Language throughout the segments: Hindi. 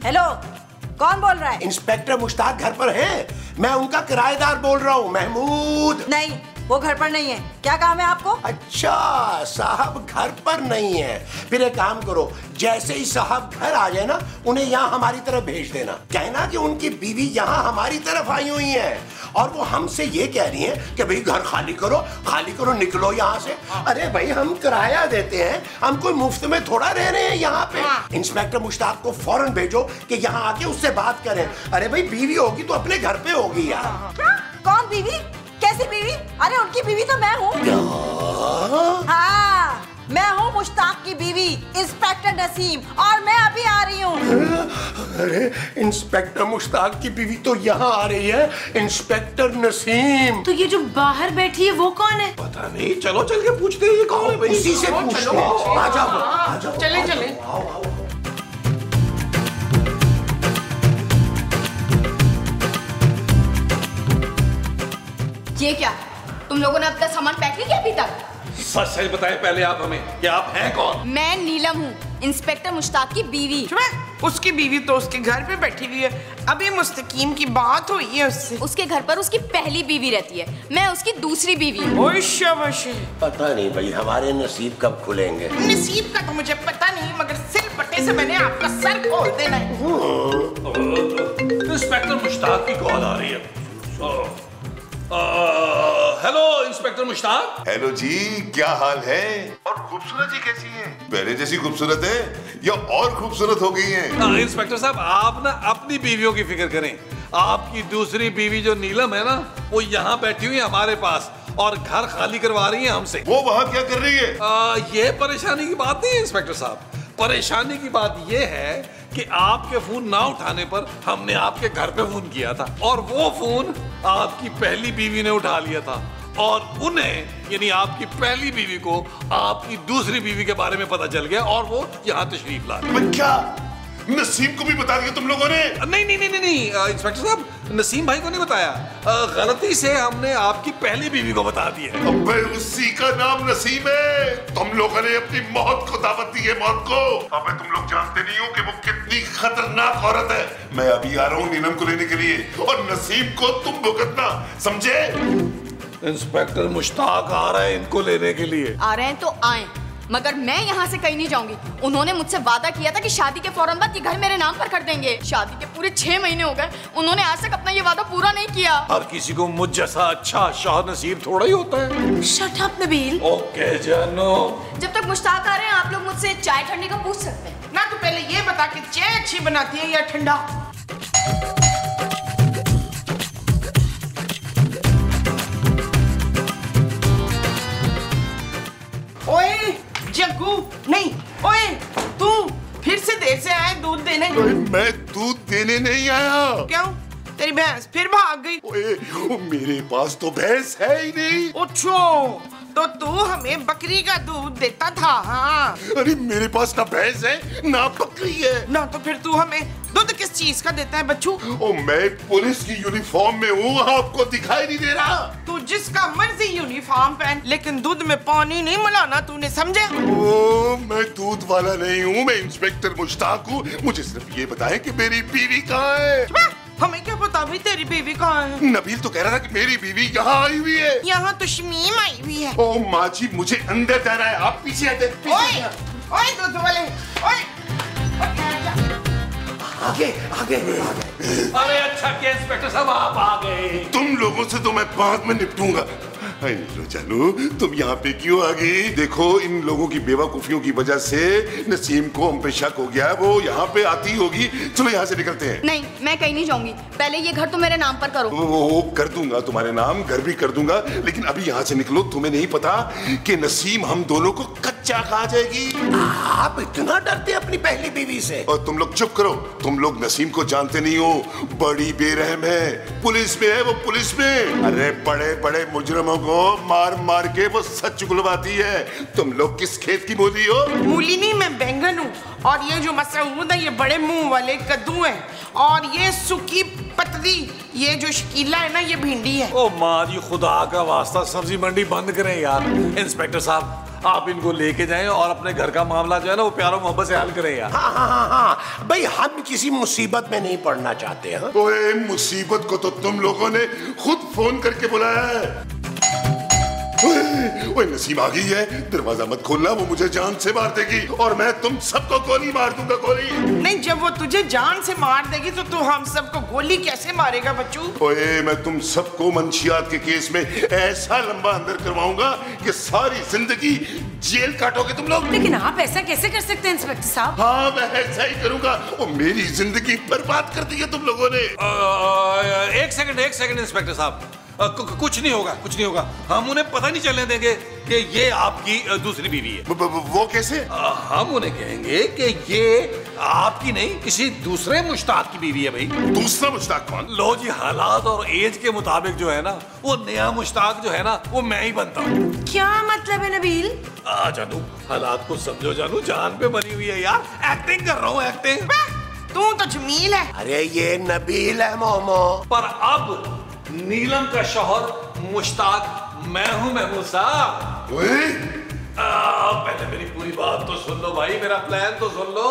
हेलो, कौन बोल रहा है? इंस्पेक्टर मुश्ताक घर पर है? मैं उनका किराएदार बोल रहा हूँ, महमूद। नहीं, वो घर पर नहीं है। क्या काम है आपको? अच्छा, साहब घर पर नहीं है। फिर एक काम करो, जैसे ही साहब घर आ जाए ना, उन्हें यहाँ हमारी तरफ भेज देना। कहना कि उनकी बीवी यहाँ हमारी तरफ आई हुई है और वो हमसे ये कह रही है कि भाई घर खाली करो, निकलो यहाँ से। अरे भाई, हम किराया देते हैं, हम कोई मुफ्त में थोड़ा रह रहे हैं यहाँ पे। इंस्पेक्टर मुश्ताक को फौरन भेजो कि यहाँ आके उससे बात करें। अरे भाई, बीवी होगी तो अपने घर पे होगी यार। कौन बीवी? कैसी बीवी? अरे उनकी बीवी तो मैं हूँ। हाँ, मैं हूँ मुश्ताक की बीवी, इंस्पेक्टर नसीम, और मैं अभी आ रही हूँ। अरे इंस्पेक्टर मुश्ताक की बीवी तो यहाँ आ रही है, इंस्पेक्टर नसीम। तो ये जो बाहर बैठी है वो कौन है? पता नहीं, चलो चल के पूछते हैं ये कौन है भाई। इसी से पूछते हैं। आ जाओ, चले। ये क्या, तुम लोगों ने अपना सामान पैक नहीं किया अभी तक? सच बताएं पहले आप हमें कि आप हैं कौन? मैं नीलम हूँ, इंस्पेक्टर मुश्ताक की बीवी। उसकी बीवी तो उसके घर पे बैठी हुई है। अभी मुस्तकीम की बात हुई है उससे। उसके घर पर उसकी पहली बीवी रहती है, मैं उसकी दूसरी बीवी हूँ। पता नहीं भाई, हमारे नसीब कब खुलेंगे। नसीब का तो मुझे पता नहीं, मगर सिर पट्टे से मैंने आपका सर खोल देना है। इंस्पेक्टर मुश्ताक की कॉल आ रही है। Hello inspector Mushtaq. हेलो जी, क्या हाल है? और खूबसूरत जी कैसी है? पहले जैसी खूबसूरत है या और खूबसूरत हो गई है? इंस्पेक्टर साहब, आप ना अपनी बीवियों की फिक्र करें। आपकी दूसरी बीवी जो नीलम है ना, वो यहाँ बैठी हुई है हमारे पास और घर खाली करवा रही है हमसे। वो वहाँ क्या कर रही है? ये परेशानी की बात नहीं है इंस्पेक्टर साहब। परेशानी की बात ये है कि आपके फोन ना उठाने पर हमने आपके घर पे फोन किया था और वो फोन आपकी पहली बीवी ने उठा लिया था और उन्हें, यानी आपकी पहली बीवी को, आपकी दूसरी बीवी के बारे में पता चल गया और वो यहाँ तशरीफ ला गए। क्या नसीम को भी बता दिया तुम लोगों ने? नहीं इंस्पेक्टर साहब, नसीम भाई को नहीं बताया। गलती से हमने आपकी पहली बीवी को बता दिया। अबे उसी का नाम नसीम है। तुम लोगों ने अपनी मौत को दावत दी है, मौत को। अबे तुम लोग जानते नहीं हो कि वो कितनी खतरनाक औरत है। मैं अभी आ रहा हूँ नीलम को लेने के लिए और नसीम को तुम भुगतना, समझे? इंस्पेक्टर मुश्ताक आ रहे हैं इनको लेने के लिए। आ रहे हैं तो आए, मगर मैं यहाँ से कहीं नहीं जाऊंगी। उन्होंने मुझसे वादा किया था कि शादी के फौरन बाद ये घर मेरे नाम पर कर देंगे। शादी के पूरे 6 महीने हो गए, उन्होंने आज तक अपना ये वादा पूरा नहीं किया। हर किसी को मुझ जैसा अच्छा शाह नसीब थोड़ा ही होता है। Shut up Nabeel. ओके जानो। जब तक मुश्ताक आ रहे हैं, आप लोग मुझसे चाय ठंडे का पूछ सकते हैं ना। तो पहले ये बता कि चाय अच्छी बनाती है या ठंडा? ओए जग्गू, नहीं, ओए तू फिर से देर से आया दूध देने? मैं दूध देने नहीं आया। क्यों? तेरी भैंस फिर भाग गई? ओए, मेरे पास तो भैंस है ही नहीं। ओछो, तो तू हमें बकरी का दूध देता था? हाँ। अरे मेरे पास ना भैंस है ना बकरी है। ना तो फिर तू हमें दूध किस चीज का देता है बच्चू? ओ, मैं पुलिस की यूनिफॉर्म में हूँ, आपको दिखाई नहीं दे रहा? तू जिसका मर्जी यूनिफॉर्म पहन, लेकिन दूध में पानी नहीं मिलाना, तूने समझा? ओ, मैं दूध वाला नहीं हूँ, मैं इंस्पेक्टर मुश्ताक हूँ। मुझे सिर्फ ये बताएं कि मेरी बीवी कहाँ है। हमें क्या पता भी तेरी बीवी कहाँ है? नबील तो कह रहा था कि मेरी बीवी यहाँ आई हुई है। यहाँ तो शमीम आई हुई है। ओ माँ जी, मुझे अंदर जाना है, आप पीछे आते। ओए दूध वाले, ओए आगे। अरे अच्छा क्या इंस्पेक्टर साहब, आप आ गए। तुम लोगों से तो मैं बाद में निपटूंगा। जानू, तुम यहाँ पे क्यों आ गई? देखो, इन लोगों की बेवकूफियों की वजह से नसीम को हम पे शक हो गया, वो यहाँ पे आती होगी। चलो यहाँ से निकलते हैं। नहीं, मैं कहीं नहीं जाऊंगी। पहले ये घर तो मेरे नाम पर करो। वो कर दूंगा, तुम्हारे नाम घर भी कर दूंगा, लेकिन अभी यहाँ से निकलो। तुम्हें नहीं पता कि नसीम हम दोनों को कच्चा खा जाएगी। आप इतना डरते अपनी पहली बीवी से? और तुम लोग चुप करो। तुम लोग नसीम को जानते नहीं हो, बड़ी बेरहम है, पुलिस में है वो, पुलिस में। अरे बड़े बड़े मुजरिमों को मार मार के वो सच चुगलवाती है। तुम लोग किस खेत की मूली हो? मूली नहीं, मैं बैंगन हूँ। और ये जो मसऊद है, ये बड़े मुंह वाले कद्दू है। और ये सूखी पतली, ये जो शकीला है ना, ये भिंडी है। ओ माँ जी, खुदा का वास्ता सब्जी मंडी बंद करें यार। इंस्पेक्टर साहब, आप इनको लेके जाएं और अपने घर का मामला जो है ना वो प्यार और मोहब्बत से हल करें यार। हाँ, भाई हम किसी मुसीबत में नहीं पड़ना चाहते हैं। ओए, मुसीबत को तो तुम लोगों ने खुद फोन करके बुलाया है। ओए, नसीम आ गई है, दरवाजा मत खोलना, वो मुझे जान से मार देगी और मैं तुम सबको गोली मार दूंगा। गोली नहीं, जब वो तुझे जान से मार देगी तो तू हम सबको गोली कैसे मारेगा बच्चू? ओए, मैं तुम सबको मंशियात के केस में ऐसा लंबा अंदर करवाऊंगा कि सारी जिंदगी जेल काटोगे तुम लोग। लेकिन आप ऐसा कैसे कर सकते हैं इंस्पेक्टर साहब? हाँ, मैं ऐसा ही करूंगा। वो मेरी जिंदगी बर्बाद कर दी है तुम लोगों ने। एक सेकंड इंस्पेक्टर साहब, कुछ नहीं होगा। हम उन्हें पता नहीं चलने देंगे कि ये आपकी दूसरी बीवी है। वो कैसे? हम उन्हें कहेंगे कि ये आपकी नहीं, किसी दूसरे मुश्ताक की बीवी है। भाई, दूसरा मुश्ताक कौन? लो जी, हालात और एज के मुताबिक जो है ना वो नया मुश्ताक जो है ना वो मैं ही बनता हूँ। क्या मतलब है नबील? जानू, हालात को समझो जानू, जान पे बनी हुई है यार। एक्टिंग कर रहा हूँ, एक्टिंग। तू तो जमील है। अरे ये नबील है मोमो। पर अब नीलम का शौहर मुश्ताक मैं हूँ महमूद साहब। पहले मेरी पूरी बात तो सुन लो भाई, मेरा प्लान तो सुन लो।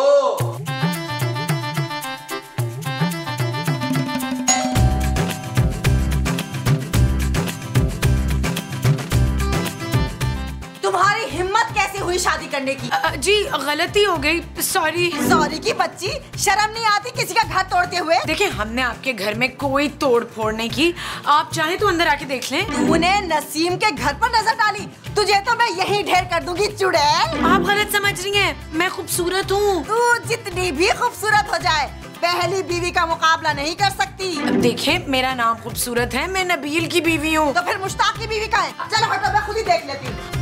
तुम्हारी हिम्मत कैसे हुई शादी करने की? जी गलती हो गई, सॉरी। सॉरी की बच्ची, शर्म नहीं आती किसी का घर तोड़ते हुए? देखिए, हमने आपके घर में कोई तोड़ फोड़ नहीं की। आप चाहे तो अंदर आके देख लें। तूने नसीम के घर पर नजर डाली, तुझे तो मैं यही ढेर कर दूंगी चुड़ैल। आप गलत समझ रही हैं, मैं खूबसूरत हूँ। तू जितनी भी खूबसूरत हो जाए, पहली बीवी का मुकाबला नहीं कर सकती। देखिए, मेरा नाम खूबसूरत है, मैं नबील की बीवी हूँ। तो फिर मुश्ताक की बीवी का है? चलो हटो, मैं खुद ही देख लेती हूँ।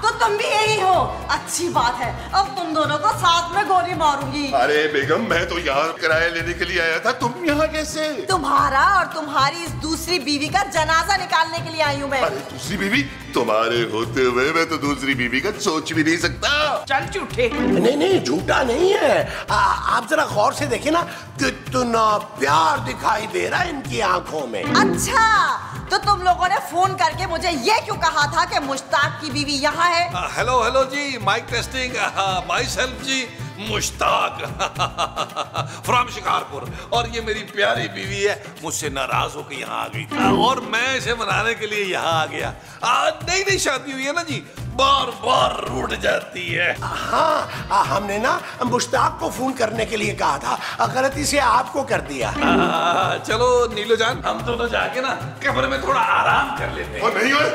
तो तुम भी यही हो, अच्छी बात है। अब तुम दोनों को साथ में गोली मारूंगी। अरे बेगम, मैं तो यहाँ किराया लेने के लिए आया था, तुम यहाँ कैसे? तुम्हारा और तुम्हारी इस दूसरी बीवी का जनाजा निकालने के लिए आई हूँ मैं। अरे दूसरी बीवी? तुम्हारे होते हुए मैं तो दूसरी बीवी का सोच भी नहीं सकता। चल झूठे। नहीं, झूठा नहीं है। आप जरा गौर से देखें ना, कितना प्यार दिखाई दे रहा है इनकी आंखों में। अच्छा, तो तुम लोगों ने फोन करके मुझे ये क्यों कहा था कि मुश्ताक की बीवी यहाँ है? हेलो जी, माइक टेस्टिंग। माई सेल्फ जी, मुश्ताक फ्रॉम शिकारपुर। और ये मेरी प्यारी बीवी है, मुझसे नाराज होकर यहाँ आ गई थी और मैं इसे मनाने के लिए यहाँ आ गया। नई शादी हुई है ना जी, बार बार रूठ जाती है। हाँ, हमने ना मुश्ताक को फोन करने के लिए कहा था, गलती से आपको कर दिया। चलो नीलो जान, हम दोनों जाके ना कब्र में थोड़ा आराम कर लेते हैं। नहीं हुए?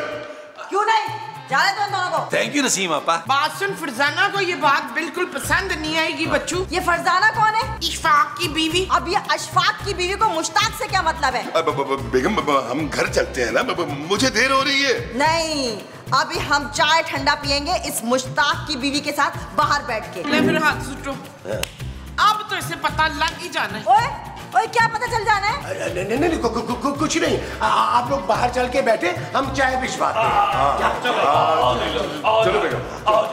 क्यों नहीं? जाने दो दोनों को। थैंक यू नसीम आपा। बात सुन, फरजाना को ये बात बिल्कुल पसंद नहीं आएगी बच्चू। ये फरजाना कौन है? इशफाक की बीवी। अब ये अशफाक की बीवी को मुश्ताक से क्या मतलब है? बेगम, हम घर चलते हैं ना, मुझे देर हो रही है। नहीं, अभी हम चाय ठंडा पियेंगे इस मुश्ताक की बीवी के साथ बाहर बैठ के। ले फिर हाथ सुटो। अब तो इसे पता लग ही जाना है। ओए, क्या पता चल जाना है? नहीं, कुछ नहीं। आप लोग बाहर चल के बैठे, हम चाय भिजवाते हैं। चलो बेगम, आओ,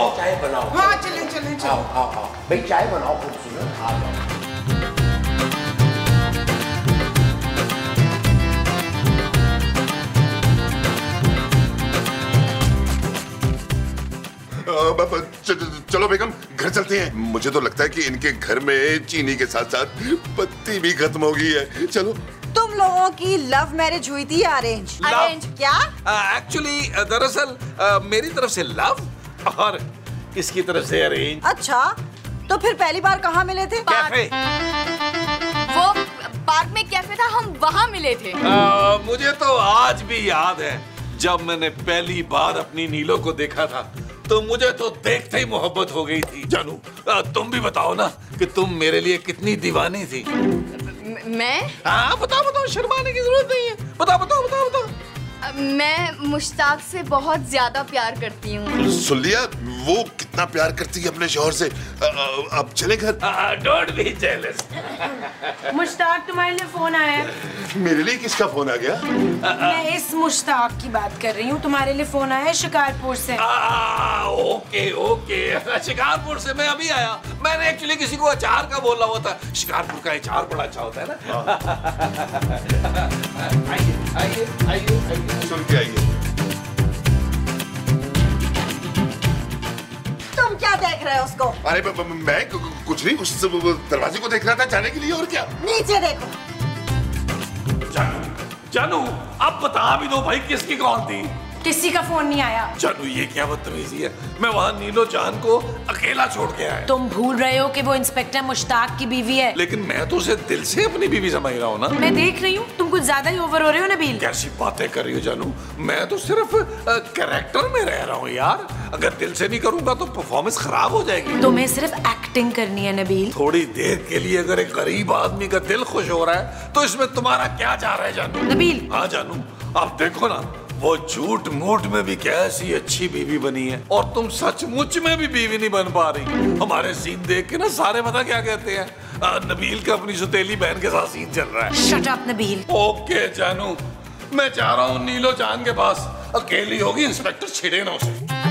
चाय बनाओ। हाँ, चले। आओ भाई, चाय बनाओ खूबसूरत। आओ। चलो बेगम, घर चलते हैं। मुझे तो लगता है कि इनके घर में चीनी के साथ साथ पत्ती भी खत्म हो गई है। चलो। तुम लोगों की लव मैरिज हुई थी या अरेंज? अरेंज। क्या? एक्चुअली दरअसल मेरी तरफ से लव और इसकी तरफ से अरेंज। अच्छा, तो फिर पहली बार कहाँ मिले थे? कैफे। वो पार्क में कैफे था, हम वहाँ मिले थे। मुझे तो आज भी याद है जब मैंने पहली बार अपनी नीलो को देखा था, तो मुझे तो देखते ही मोहब्बत हो गई थी। जानू, तुम भी बताओ ना कि तुम मेरे लिए कितनी दीवानी थी। मैं? हाँ, बताओ, शर्माने की जरूरत नहीं है। बताओ। मैं मुश्ताक से बहुत ज्यादा प्यार करती हूँ। सुन लिया, वो कितना कितना प्यार करती है अपने शौहर से। अब चले घर। Don't be jealous. मुश्ताक, तुम्हारे लिए फोन आया है। मेरे लिए किसका फोन आ गया? मैं इस मुश्ताक की बात कर रही हूँ। तुम्हारे लिए फोन आया है शिकारपुर से। ओके ओके, शिकारपुर से मैं अभी आया। मैंने एक्चुअली किसी को अचार का बोला हुआ था। शिकारपुर का अचार बड़ा अच्छा होता है ना। आइए आइए आइए आइए, सुन के आइए। तुम क्या देख रहे हो उसको? अरे मैं कुछ नहीं, उस दरवाजे को देख रहा था जाने के लिए। और क्या? नीचे देखो। जानू, अब बता भी दो भाई किसकी कॉल थी? किसी का फोन नहीं आया। जानू, ये क्या बदतमीजी है। मैं वहाँ नीलो जान को अकेला छोड़ के आया। तुम भूल रहे हो कि वो इंस्पेक्टर मुश्ताक की बीवी है। लेकिन मैं तो उसे दिल से अपनी बीवी समझ रहा हूँ ना। मैं देख रही हूँ, तुम कुछ ज्यादा ही ओवर हो रहे हो नबील। कैसी बातें कर रही हो जानू? मैं तो सिर्फ कैरेक्टर में रह रहा हूँ यार। अगर दिल से नहीं करूंगा तो परफॉर्मेंस खराब हो जाएगी। तुम्हें सिर्फ एक्टिंग करनी है नबील। थोड़ी देर के लिए अगर एक गरीब आदमी का दिल खुश हो रहा है तो इसमें तुम्हारा क्या जा रहा है जानू? नबील। हाँ जानू, आप देखो ना, वो झूठ मूठ में भी कैसी अच्छी बीवी बनी है और तुम सचमुच में भी बीवी नहीं बन पा रही। हमारे सीन देख के ना सारे पता क्या कहते हैं, नबील का अपनी सुतेली बहन के साथ सीन चल रहा है। Shut up Nabeel. ओके जानू, मैं जा रहा हूँ नीलो जान के पास। अकेली होगी, इंस्पेक्टर छिड़े ना उसे।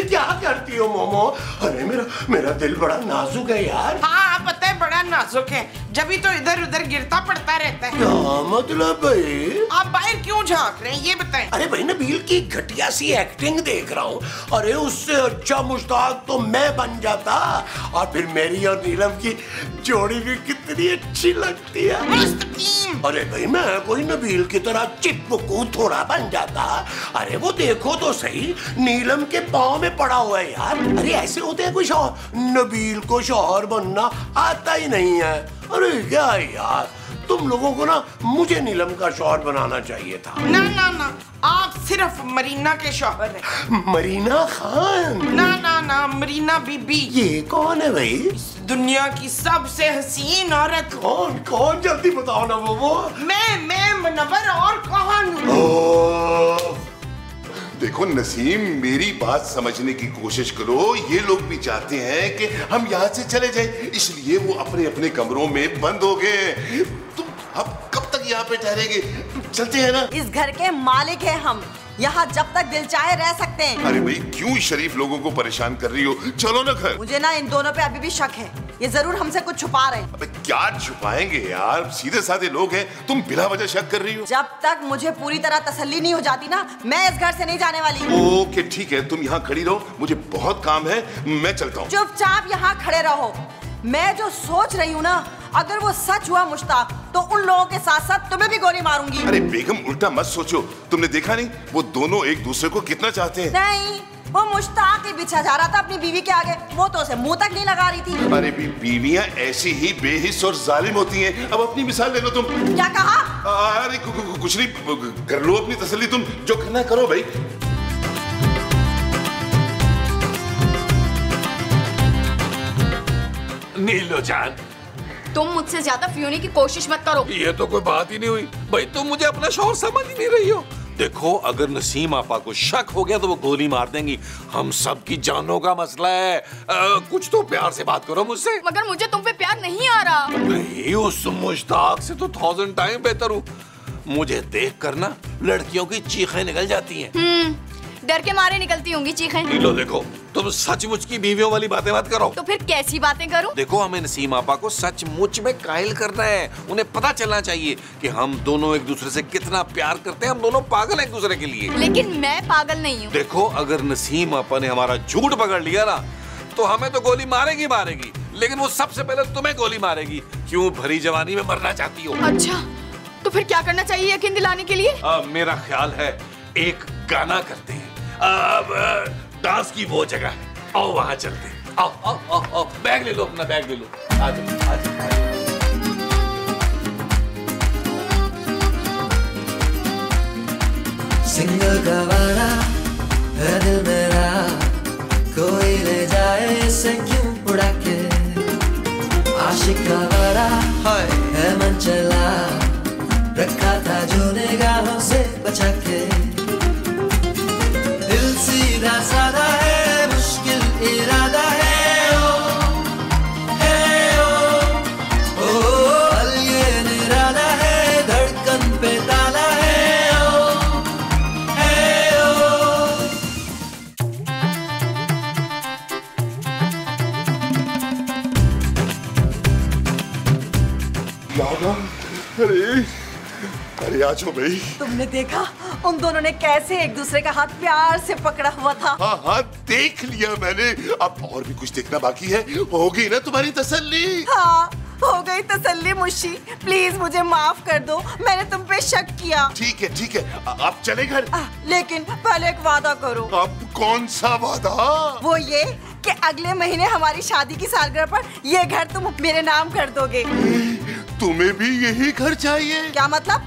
क्या करती हो मोमो? अरे मेरा दिल बड़ा नाजुक है यार। हाँ पता है, बड़ा नाजुक है, जब भी तो इधर उधर गिरता पड़ता रहता है। क्या मतलब भाई? आप बाहर क्यों झांक रहे हैं ये बताएं। अरे भाई, नबील की घटिया सी एक्टिंग देख रहा हूँ। अरे उससे अच्छा मुश्ताक तो मैं बन जाता, और फिर मेरी और नीलम की जोड़ी भी कितनी अच्छी लगती है। अरे भाई, मैं कोई नबील की तरह चिपकू थोड़ा बन जाता। अरे वो देखो तो सही, नीलम के पाँव में पड़ा हुआ है यार। अरे ऐसे होते हैं कोई शौहर? नबील को शौहर बनना आता ही नहीं है। अरे क्या यार, तुम लोगों को ना मुझे नीलम का शौहर बनाना चाहिए था। ना ना ना, आप सिर्फ मरीना के शौहर हैं। मरीना खान? ना ना ना, मरीना बीबी। ये कौन है भाई? दुनिया की सबसे हसीन औरत। कौन कौन? जल्दी बताओ ना वो। मैं मुनव्वर, और कौन? देखो नसीम, मेरी बात समझने की कोशिश करो। ये लोग भी चाहते हैं कि हम यहाँ से चले जाएं, इसलिए वो अपने अपने कमरों में बंद हो गए। तुम अब कब तक यहाँ पे ठहरेंगे? चलते हैं ना। इस घर के मालिक हैं हम, यहाँ जब तक दिल चाहे रह सकते हैं। अरे भाई, क्यों शरीफ लोगों को परेशान कर रही हो? चलो ना घर। मुझे ना इन दोनों पे अभी भी शक है, ये जरूर हमसे कुछ छुपा रहे हैं। अबे क्या छुपाएंगे यार, सीधे साधे लोग हैं, तुम बिना वजह शक कर रही हो। जब तक मुझे पूरी तरह तसल्ली नहीं हो जाती ना, मैं इस घर से नहीं जाने वाली। ओके ठीक है, तुम यहाँ खड़ी रहो, मुझे बहुत काम है, मैं चलता हूँ। चुपचाप यहाँ खड़े रहो। मैं जो सोच रही हूँ ना, अगर वो सच हुआ मुश्ताक, तो उन लोगों के साथ साथ तुम्हें भी गोली मारूंगी। अरे बेगम, उल्टा मत सोचो। तुमने देखा नहीं वो दोनों एक दूसरे को कितना चाहते हैं? नहीं, वो मुश्ताक ही पीछे जा रहा था अपनी बीवी के आगे, वो तो उसे मुंह तक नहीं लगा रही थी। अरे बीवियां ऐसी ही बेहिस और जालिम होती हैं। अब अपनी मिसाल ले लो तुम। क्या कहा? अरे कुछ नहीं, कर लो अपनी तसल्ली, तुम जो करना करो भाई। नीलो जान, तुम मुझसे ज्यादा फ्यूने की कोशिश मत करो। ये तो कोई बात ही नहीं हुई भाई, तुम मुझे अपना शौहर समझ ही नहीं रही हो। देखो, अगर नसीम आपा को शक हो गया तो वो गोली मार देंगी। हम सब की जानों का मसला है। कुछ तो प्यार से बात करो मुझसे। मगर मुझे तुम पे प्यार नहीं आ रहा। नहीं, उस मुश्ताक से तो 1000 टाइम बेहतर हूँ। मुझे देख कर ना लड़कियों की चीखें निकल जाती हैं। डर के मारे निकलती होंगी चीखें। नीलो देखो, तुम सचमुच की बीवियों वाली बातें मत करो। तो फिर कैसी बातें करूं? देखो, हमें नसीम आपा को सचमुच में कायल करना है। उन्हें पता चलना चाहिए कि हम दोनों एक दूसरे से कितना प्यार करते हैं। हम दोनों पागल हैं एक दूसरे के लिए। लेकिन मैं पागल नहीं हूँ। देखो, अगर नसीम आपा ने हमारा झूठ पकड़ लिया ना, तो हमें तो गोली मारेगी मारेगी, लेकिन वो सबसे पहले तुम्हें गोली मारेगी। क्यों भरी जवानी में मरना चाहती हो? अच्छा, तो फिर क्या करना चाहिए यकीन दिलाने के लिए? मेरा ख्याल है एक गाना करते हैं। डांस की वो जगह है, आओ वहां चलते हैं। आओ आओ आओ आओ, बैग ले लो, अपना बैग ले लो। आ जाओ आ जाओ। सिंगल गवारा है दिल मेरा, कोई ले जाए इसे क्यों उड़ा के, आशिक का वारा है मन चला, रखा था जो निगाहों से बचा के, दिल सीधा साधा है, मुश्किल इरादा है, पल ये निराला है, धड़कन पे ताला है, अरे आ जाओ भाई। तुमने देखा उन दोनों ने कैसे एक दूसरे का हाथ प्यार से पकड़ा हुआ था। हाँ हाँ देख लिया मैंने, अब और भी कुछ देखना बाकी है। होगी ना तुम्हारी तसल्ली? हाँ हो गई तसल्ली मुशी, प्लीज मुझे माफ कर दो, मैंने तुम पे शक किया। ठीक है अब चले घर। लेकिन पहले एक वादा करो। अब कौन सा वादा? वो ये कि अगले महीने हमारी शादी की सालगिरह पर ये घर तुम मेरे नाम कर दोगे। तुम्हें भी यही घर चाहिए? क्या मतलब?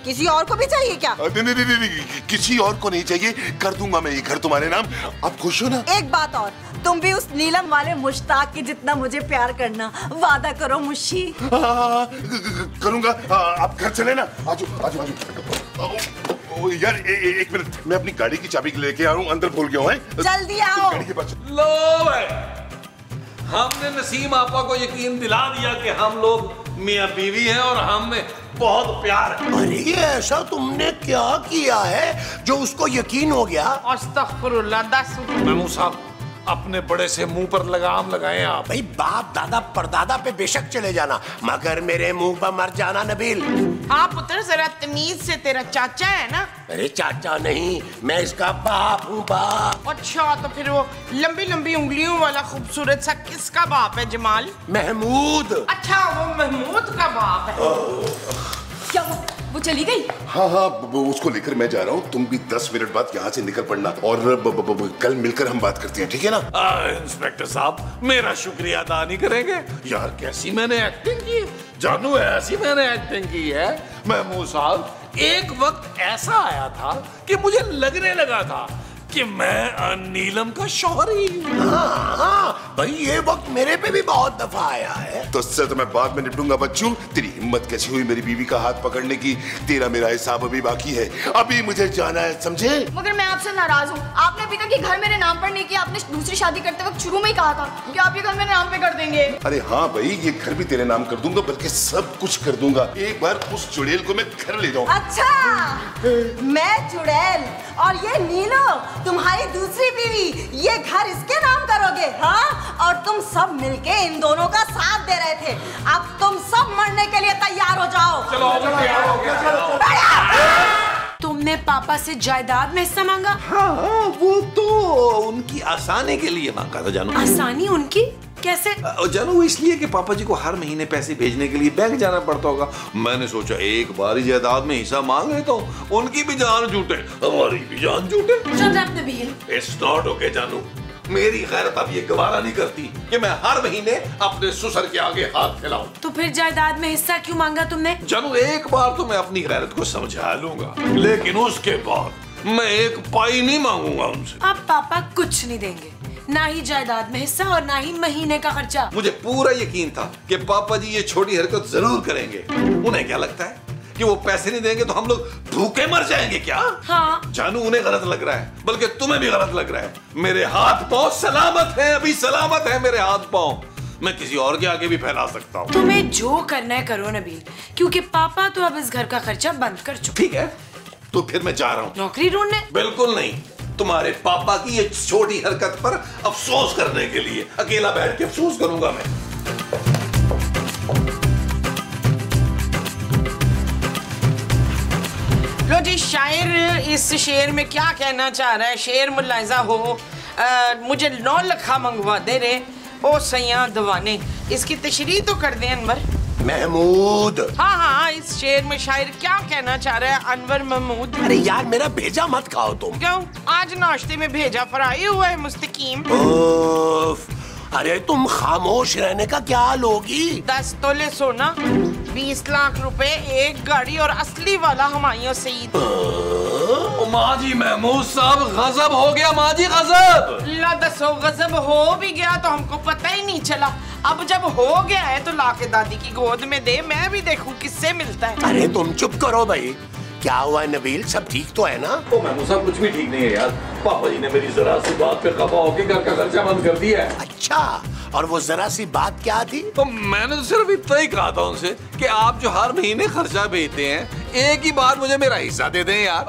किसी और को भी चाहिए क्या? नहीं, किसी और को नहीं चाहिए, कर दूंगा मैं ये घर तुम्हारे नाम। आप खुश हो ना? एक बात और, तुम भी उस नीलम वाले मुश्ताक की जितना मुझे प्यार करना, वादा करो मुशी। करूंगा। आप घर चले ना, आजो। यार एक मिनट, मैं अपनी गाड़ी की चाबी लेके आ रहा हूँ, अंदर भूल गया हूँ। जल्दी आओ। गाड़ी के पास। लो भाई, हमने नसीम आपा को यकीन दिला दिया कि हम लोग मियां बीवी हैं और हमें बहुत प्यार है। अरे ऐसा तुमने क्या किया है जो उसको यकीन हो गया? अस्तगफुरुल्लाह, 10 महमूद साहब अपने बड़े से मुंह पर लगाम लगाए आप। भाई बाप दादा परदादा पे बेशक चले जाना, मगर मेरे मुंह पर मर जाना नबील। हाँ पुत्र, जरा तमीज से, तेरा चाचा है ना? अरे चाचा नहीं, मैं इसका बाप हूँ, बाप। अच्छा तो फिर वो लंबी लंबी उंगलियों वाला खूबसूरत सा किसका बाप है जमाल? महमूद। अच्छा वो महमूद का बाप है। क्या वो चली गई? हाँ उसको लेकर मैं जा रहा हूँ, तुम भी 10 मिनट बाद यहाँ से निकल पड़ना और कल मिलकर हम बात करते हैं, ठीक है ना? इंस्पेक्टर साहब मेरा शुक्रिया अदा नहीं करेंगे? यार कैसी मैंने एक्टिंग की, जानू ऐसी मैंने एक्टिंग की है। महमूद साहब एक वक्त ऐसा आया था कि मुझे लगने लगा था कि मैं नीलम का शौहर ही। हाँ भाई ये वक्त मेरे पे भी बहुत दफा आया है। तो उससे तो मैं बाद में निपटूंगा बच्चू। तेरी हिम्मत कैसी हुई मेरी बीवी का हाथ पकड़ने की? तेरा मेरा हिसाब अभी बाकी है, अभी मुझे जाना है, समझे? मगर मैं आपसे नाराज हूँ, आपने अभी तक ये घर मेरे नाम पर नहीं किया। आपने दूसरी शादी करते वक्त शुरू में ही कहा था कि आप ये घर मेरे नाम पे कर देंगे। अरे हाँ भाई, ये घर भी तेरे नाम कर दूंगा, बल्कि सब कुछ कर दूंगा। एक बार उस चुड़ैल को मैं घर ले जाऊँ। अच्छा मैं चुड़ैल और ये नीलो तुम्हारी दूसरी बीवी, ये घर इसके नाम करोगे? हाँ, और तुम सब मिलके इन दोनों का साथ दे रहे थे। अब तुम सब मरने के लिए तैयार हो जाओ। चलो तैयार हो गया। तुमने पापा से जायदाद में हिस्सा मांगा? हाँ वो तो उनकी आसानी के लिए मांगा था जानू। आसानी उनकी? कैसे? जानू इसलिए कि पापा जी को हर महीने पैसे भेजने के लिए बैंक जाना पड़ता होगा। मैंने सोचा एक बार ही जायदाद में हिस्सा मांग लेता हूँ, उनकी भी जान झूठे हमारी भी जान झूठे। इट्स नॉट ओके जानू, मेरी गैरत अब ये गवारा नहीं करती कि मैं हर महीने अपने ससुर के आगे हाथ फैलाऊं। तो फिर जायदाद में हिस्सा क्यों मांगा तुमने? जानू एक बार तो मैं अपनी गैरत को समझा लूंगा, लेकिन उसके बाद मैं एक पाई नहीं मांगूंगा उनसे। अब पापा कुछ नहीं देंगे, ना ही जायदाद में हिस्सा और ना ही महीने का खर्चा। मुझे पूरा यकीन था कि पापा जी ये छोटी हरकत जरूर करेंगे। उन्हें क्या लगता है कि वो पैसे नहीं देंगे तो हम लोग भूखे मर जाएंगे क्या? हाँ जानू उन्हें गलत लग रहा है, बल्कि तुम्हें भी गलत लग रहा है। मेरे हाथ पांव सलामत हैं, अभी सलामत है मेरे हाथ पांव, मैं किसी और के आगे भी फैला सकता हूँ। तुम्हें जो करना है करो नबील, क्योंकि पापा तो अब इस घर का खर्चा बंद कर चुके। ठीक है तो फिर मैं जा रहा हूँ। नौकरी ढूंढने? बिल्कुल नहीं, तुम्हारे पापा की ये छोटी हरकत पर अफसोस करने के लिए अकेला बैठ के अफसोस करूंगा मैं। लो जी, शायर इस शेर में क्या कहना चाह रहा है? शेर मुलाहिजा हो, मुझे 9 लखा मंगवा दे रे ओ सैया दवाने। इसकी तशरीह तो कर दे अनवर। महमूद। हाँ इस शेर में शायर क्या कहना चाह रहा है अनवर महमूद? अरे यार मेरा भेजा मत खाओ तुम। क्यों? आज नाश्ते में भेजा फ्राई हुआ है मुस्तकीम। अरे तुम खामोश रहने का क्या लोगी? 10 तोले सोना, 20 लाख रुपए, एक गाड़ी और असली वाला हुमायूं सईद। माँ जी महमूद साहब गजब हो गया, माँ जी गजब। ला दसो गजब हो भी गया तो हमको पता ही नहीं चला। अब जब हो गया है तो लाके दादी की गोद में दे, मैं भी देखूं किससे मिलता है। अरे तुम चुप करो भाई, क्या हुआ है नबील, सब ठीक तो है ना? ओ महमूद साहब कुछ भी ठीक नहीं है यार, पापा जी ने मेरी जरा सी बात पे खफा होकर घर का खर्चा बंद कर दिया है। अच्छा, और वो जरा सी बात क्या थी? तो मैंने तो सिर्फ इतना ही कहा था उनसे कि आप जो हर महीने खर्चा भेजते हैं, एक ही बार मुझे मेरा हिस्सा दे दें यार,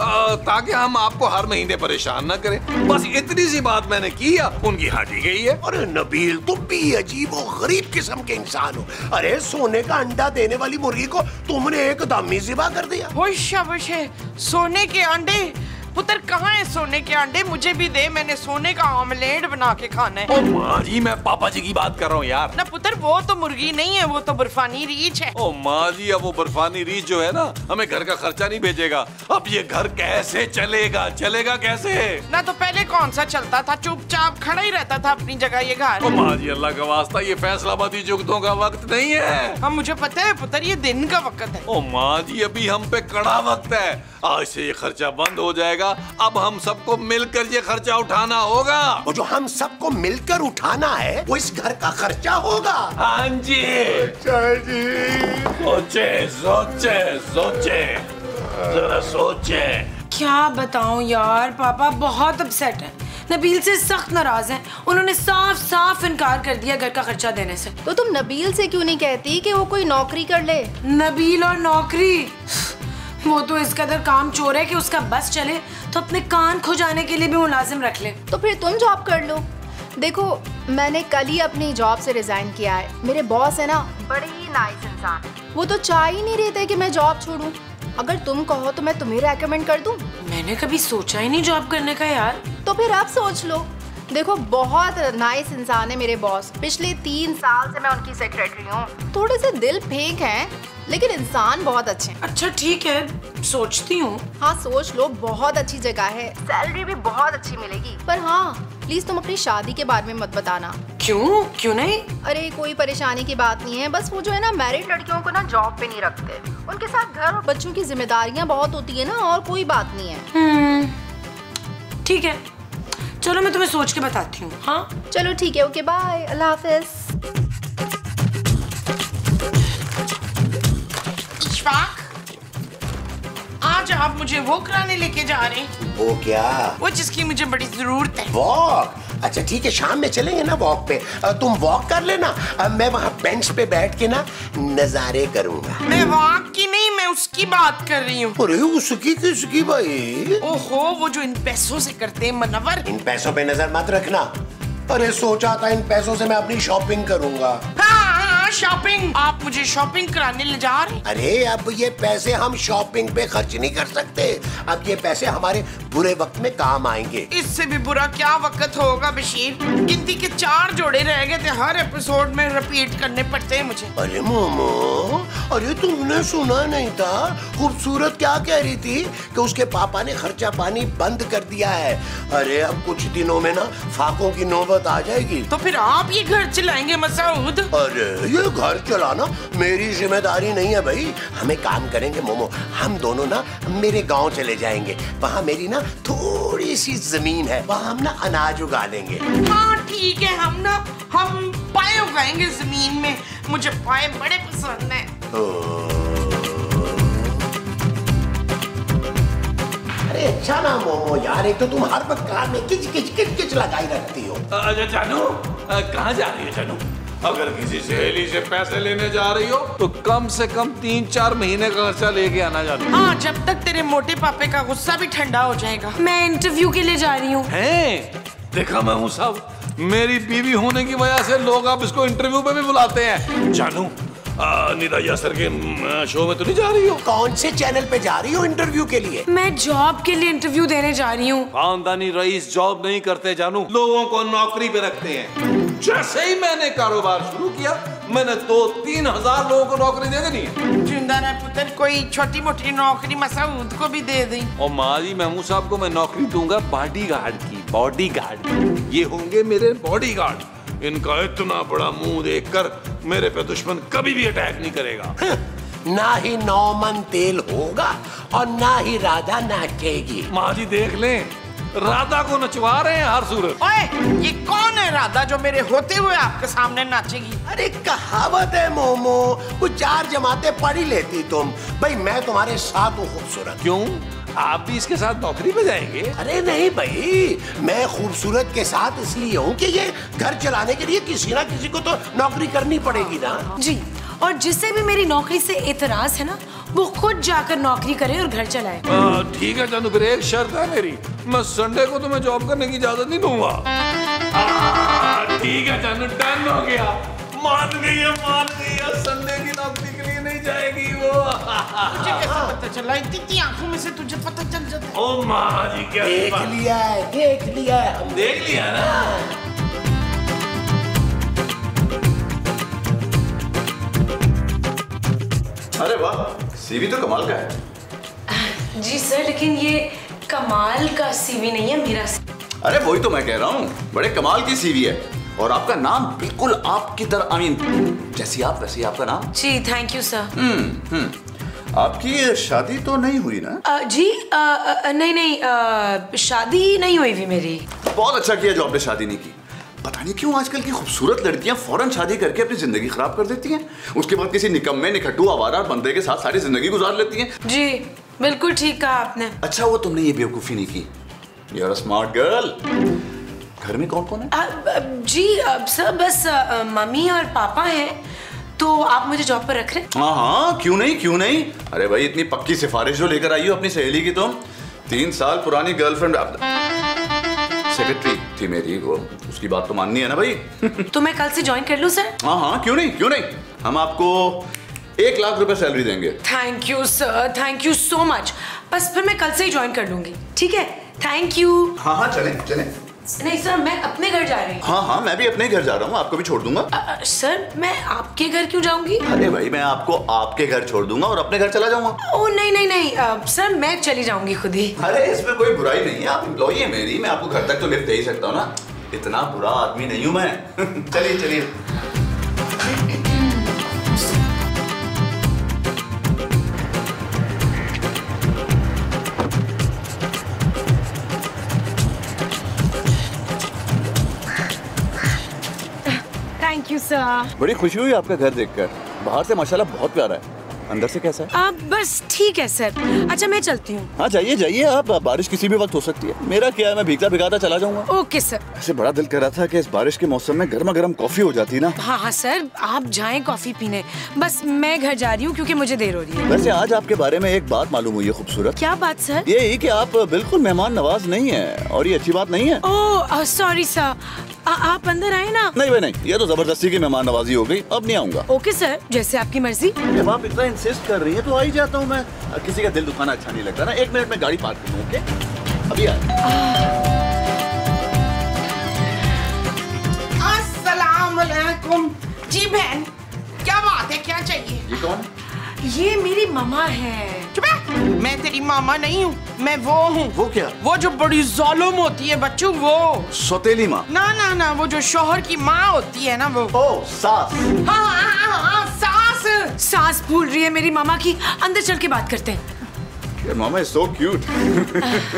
ताकि हम आपको हर महीने परेशान ना करें। बस इतनी सी बात मैंने की है, उनकी हटी गई है। अरे नबील, तुम भी अजीब और गरीब किस्म के इंसान हो। अरे सोने का अंडा देने वाली मुर्गी को तुमने एकदम ही ज़िबा कर दिया। होश है, सोने के अंडे? पुत्र कहाँ है सोने के अंडे? मुझे भी दे, मैंने सोने का ऑमलेट बना के खाना है। ओ माँ जी, मैं पापा जी की बात कर रहा हूँ यार। ना पुत्र, वो तो मुर्गी नहीं है, वो तो बर्फानी रीछ है। ओ माँ जी, अब वो बर्फानी रीछ जो है ना, हमें घर का खर्चा नहीं भेजेगा। अब ये घर कैसे चलेगा? चलेगा कैसे? ना तो पहले कौन सा चलता था, चुपचाप खड़ा ही रहता था अपनी जगह ये घर। ओ माँ जी, अल्लाह का वास्ता, ये फैसलाबादी जुगतों का वक्त नहीं है। हाँ मुझे पता है पुत्र, ये दिन का वक्त है। ओ माँ जी, अभी हम पे कड़ा वक्त है। आज से ये खर्चा बंद हो जाएगा। अब हम सबको मिलकर ये खर्चा उठाना होगा। वो जो हम सबको मिलकर उठाना है, वो इस घर का खर्चा होगा। हाँ जी। सोचे सोचे सोचे, जरा सोचे। क्या बताऊं यार, पापा बहुत अपसेट है, नबील से सख्त नाराज हैं। उन्होंने साफ साफ इनकार कर दिया घर का खर्चा देने से। तो तुम नबील से क्यों नहीं कहती कि वो कोई नौकरी कर ले? नबील और नौकरी, वो तो इस कदर काम चोर है कि उसका बस चले तो अपने कान खुजाने के लिए भी मुलाजिम रख ले। तो फिर तुम जॉब कर लो। देखो, मैंने कल ही अपनी जॉब से रिजाइन किया है। मेरे बॉस है ना, बड़े ही नाइस इंसान, वो तो चाह ही नहीं रहे थे कि मैं जॉब छोड़ूं। अगर तुम कहो तो मैं तुम्हें रेकमेंड कर दूं। मैंने कभी सोचा ही नहीं जॉब करने का यार। तो फिर आप सोच लो। देखो, बहुत नाइस इंसान है मेरे बॉस। पिछले 3 साल से मैं उनकी सेक्रेटरी हूँ। थोड़े से दिल फेंक हैं, लेकिन इंसान बहुत अच्छे हैं। अच्छा ठीक है, सोचती हूँ। हाँ सोच लो, बहुत अच्छी जगह है, सैलरी भी बहुत अच्छी मिलेगी। पर हाँ, प्लीज तुम अपनी शादी के बारे में मत बताना। क्यों नहीं? अरे कोई परेशानी की बात नहीं है, बस वो जो है ना, मैरिड लड़कियों को ना जॉब पे नहीं रखते। उनके साथ घर और बच्चों की जिम्मेदारियाँ बहुत होती है ना, और कोई बात नहीं है। ठीक है, चलो मैं तुम्हें सोच के बताती हूँ। हाँ चलो ठीक है, ओके बाय, अल्लाह हाफिज। इशफाक, आज आप मुझे वो कराने लेके जा रहे हैं? वो क्या? वो जिसकी मुझे बड़ी जरूरत है। वॉक? अच्छा ठीक है, शाम में चलेंगे ना वॉक पे। तुम वॉक कर लेना, मैं वहाँ बेंच पे बैठ के ना नजारे करूँगा। मैं वॉक की नहीं, मैं उसकी बात कर रही हूँ। अरे उसकी किसकी भाई? ओहो, वो जो इन पैसों से करते हैं मनवर। इन पैसों पे नजर मत रखना। अरे सोचा था इन पैसों से मैं अपनी शॉपिंग करूँगा। हाँ, शॉपिंग। आप मुझे शॉपिंग कराने ले जा रहे? अरे अब ये पैसे हम शॉपिंग पे खर्च नहीं कर सकते। अब ये पैसे हमारे बुरे वक्त में काम आएंगे। इससे भी बुरा क्या वक्त होगा बशीर? गिनती के 4 जोड़े रह गए थे, हर एपिसोड में रिपीट करने पड़ते हैं मुझे। अरे मोमो, अरे तुमने सुना नहीं था? खूबसूरत क्या कह रही थी कि उसके पापा ने खर्चा पानी बंद कर दिया है। अरे अब कुछ दिनों में ना फाकों की नौबत आ जाएगी। तो फिर आप ये घर चलाएंगे मसूद? अरे ये घर चलाना मेरी जिम्मेदारी नहीं है भाई। हमें काम करेंगे मोमो, हम दोनों ना मेरे गांव चले जाएंगे। वहाँ मेरी ना थोड़ी सी जमीन है, वहाँ हम ना अनाज उगा लेंगे। हाँ ठीक है, हम पाए उगाएंगे जमीन में। मुझे पाए बड़े पसंद हैं। अरे अच्छा ना मोमो यार, एक तो तुम हर वक्त कार में किच किच किच किच लगाई रखती हो। अच्छा जानू, कहाँ जा रही है जानू? अगर किसी सहेली से पैसे लेने जा रही हो तो कम से कम 3-4 महीने का खर्चा लेके आना जानू। हाँ, जब तक तेरे मोटे पापे का गुस्सा भी ठंडा हो जाएगा। मैं इंटरव्यू के लिए जा रही हूँ। हैं? देखा मैं हूँ सब, मेरी बीवी होने की वजह से लोग अब इसको इंटरव्यू पे भी बुलाते हैं। जानू, निदा यासर के शो में तो नहीं जा रही हो? कौन से चैनल पे जा रही हो इंटरव्यू के लिए? मैं जॉब के लिए इंटरव्यू देने जा रही हूँ। खानदानी रईस जॉब नहीं करते जानू, लोगों को नौकरी पे रखते हैं। जैसे ही मैंने कारोबार शुरू किया, मैंने 2-3 हजार लोगों को नौकरी दे देनी है। जिंदा रह पुत्र, कोई छोटी मोटी नौकरी मसूद को भी दे दी। और माजी महमूद साहब को मैं नौकरी दूंगा बॉडीगार्ड की। बॉडीगार्ड, ये होंगे मेरे बॉडीगार्ड। इनका इतना बड़ा मुंह देखकर मेरे पे दुश्मन कभी भी अटैक नहीं करेगा। ना ही 9 मन तेल होगा और ना ही राधा नाचेगी। माँ जी देख लें, राधा को नचवा रहे हैं हर सूरत। ओए, ये कौन है राधा जो मेरे होते हुए आपके सामने नाचेगी? अरे कहावत है मोमो, कुछ 4 जमातें पढ़ ही लेती तुम। भाई मैं तुम्हारे साथ हूँ खूबसूरत। क्यों, आप भी इसके साथ नौकरी पे जाएंगे? अरे नहीं भाई, मैं खूबसूरत के साथ इसलिए हूँ कि ये घर चलाने के लिए किसी ना किसी को तो नौकरी करनी पड़ेगी ना। जी, और जिससे भी मेरी नौकरी से एतराज है ना, वो खुद जाकर नौकरी करे और घर चलाए। ठीक है जानू, फिर एक शर्त है मेरी, मैं संडे को तुम्हें जॉब करने की इजाजत नहीं दूंगा। ठीक है जानू, डन हो गया। मान गई है, संडे की नौकरी के लिए नहीं जाएगी वो। मुझे कैसे पता चला? इतनी आंखों में से तुझे पता चल जाता है। ओ माँ जी, क्या देख लिया है, हम देख लिया ना। अरे वाह, सीवी तो कमाल का है। जी सर, लेकिन ये कमाल का सीवी नहीं है मेरा। अरे वही तो मैं कह रहा हूँ, बड़े कमाल की सीवी है। और आपका नाम बिल्कुल आपकी तरह, आई मीन जैसी आप वैसी आपका नाम। जी थैंक यू सर। आपकी शादी तो नहीं हुई ना? जी नहीं, शादी नहीं हुई भी मेरी। बहुत अच्छा किया जो आपने शादी नहीं की। पता नहीं क्यों आजकल की खूबसूरत लड़कियां फौरन शादी करके अपनी जिंदगी खराब कर देती हैं। उसके बाद किसी निकम्मे निखट्टू आवारा बंदे के साथ सारी जिंदगी गुजार लेती हैं। जी बिल्कुल ठीक कहा आपने। अच्छा वो तुमने ये बेवकूफी नहीं की। You are a smart girl. घर में कौन कौन है? जी सर, बस मम्मी और पापा हैं। तो आप मुझे जॉब पर रख रहे हैं? हाँ, क्यों नहीं। अरे भाई, इतनी पक्की सिफारिश जो लेकर आई हो अपनी सहेली की तुम। 3 साल पुरानी गर्लफ्रेंड सेक्रेटरी थी मेरी, वो उसकी बात तो माननी है ना भाई। तो मैं कल से ज्वाइन कर लूं सर? हाँ, क्यों नहीं। हम आपको 1 लाख रुपए सैलरी देंगे। Thank you sir, thank you so much. बस फिर मैं कल से ही ज्वाइन कर लूंगी, ठीक है? Thank you. हाँ चलें। नहीं सर, मैं अपने घर जा रही हूँ। हाँ, मैं भी अपने घर जा रहा हूँ, आपको भी छोड़ दूंगा। सर, मैं आपके घर क्यों जाऊंगी? अरे भाई, मैं आपको आपके घर छोड़ दूंगा और अपने घर चला जाऊंगा। ओह नहीं, सर मैं चली जाऊंगी खुद ही। अरे इसमें कोई बुराई नहीं है, आप एम्प्लॉई है मेरी, मैं आपको घर तक तो लिफ्ट दे ही सकता हूँ ना। इतना बुरा आदमी नहीं हूँ मैं। चलिए। Thank you sir. बड़ी खुशी हुई आपका घर देखकर। बाहर से माशाल्लाह बहुत प्यारा है, अंदर से कैसा है? बस ठीक है सर। अच्छा मैं चलती हूँ। हाँ जाइए आप, बारिश किसी भी वक्त हो सकती है। मेरा क्या है, मैं भीगता भिगाता चला जाऊंगा। Okay sir. ऐसे बड़ा दिल कर रहा था कि इस बारिश के मौसम में गर्मा गर्म कॉफी हो जाती ना। हाँ सर, आप जाएं कॉफी पीने। बस मैं घर जा रही हूँ क्योंकि मुझे देर हो रही है। वैसे आज आपके बारे में एक बात मालूम हुई है खूबसूरत। क्या बात सर? ये कि आप बिल्कुल मेहमान नवाज नहीं है, और ये अच्छी बात नहीं है। ओह सॉरी सर, आप अंदर आए ना। नहीं, ये तो जबरदस्ती की मेहमान नवाजी हो गई, अब नहीं आऊंगा। ओके सर, जैसे आपकी मर्जी। जब आप इतना इंसिस्ट कर रही हैं तो आ ही जाता हूँ मैं। किसी का दिल दुखाना अच्छा नहीं लगता ना। 1 मिनट में गाड़ी पार्क करूँ। ओके, अभी अस्सलाम वालेकुम। जी बहन, क्या बात है, क्या चाहिए? ये कौन? ये मेरी मामा है। चुप है, मैं तेरी मामा नहीं हूँ, मैं वो हूँ। वो क्या? वो जो बड़ी जालिम होती है बच्चों, वो सौतेली माँ? ना, वो जो शोहर की माँ होती है ना, वो। ओह, सास। हाँ, सास भूल रही है मेरी मामा की। अंदर चल के बात करते हैं। मामा is so cute.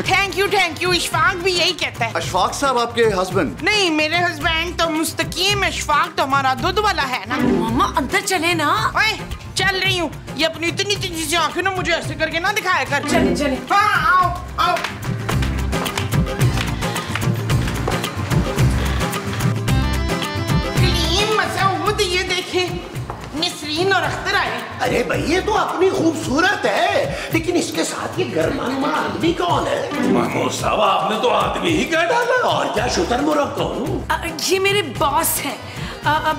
Thank you. Ishfaq भी यही कहता है। अशफाक साहब आपके हस्बैंड? नहीं, मेरे हस्बैंड तो मुस्तकीम, इशफाक तो हमारा दूध वाला है ना। मामा अंदर चले ना। ओए, चल रही हूँ। ये अपनी इतनी तेजी से आंखें ना मुझे ऐसे करके ना दिखाया कर। चले। हाँ, आओ। कलीम मसऊद, ये देखे निसरीन और अख्तर आए। अरे भाई, ये तो अपनी खूबसूरत है, लेकिन इसके साथ ये गर्मा आदमी कौन है? महमूद साहब, आपने तो आदमी ही क्या डाला। और क्या शुतुरमुर्ग कहूं? ये मेरे बॉस हैं।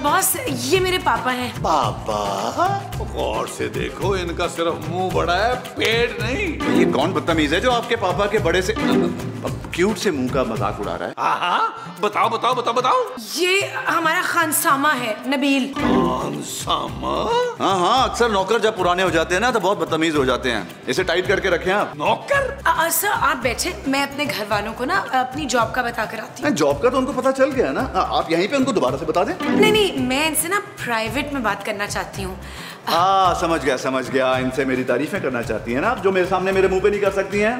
बॉस, ये मेरे पापा हैं। पापा? गौर से देखो, इनका सिर्फ मुंह बड़ा है, पेट नहीं। ये कौन बदतमीज है जो आपके पापा के बड़े से क्यूट से मुंह का मजाक उड़ा रहा है? हाँ, बताओ। ये हमारा खानसामा है, नबील। खानसामा? हाँ, अक्सर नौकर जब पुराने हो जाते हैं ना तो बहुत बदतमीज हो जाते हैं। इसे टाइट करके रखें आप। नौकर? सर आप बैठे, मैं अपने घर वालों को ना अपनी जॉब का बता कर आती हूँ। जॉब का तो उनको पता चल गया ना, आप यहीं पे उनको दोबारा से बता दें। नहीं, मैं इनसे ना प्राइवेट में बात करना चाहती हूँ। हाँ समझ गया। इनसे मेरी तारीफें करना चाहती हैं ना आप, जो मेरे सामने मेरे मुंह पे नहीं कर सकती हैं।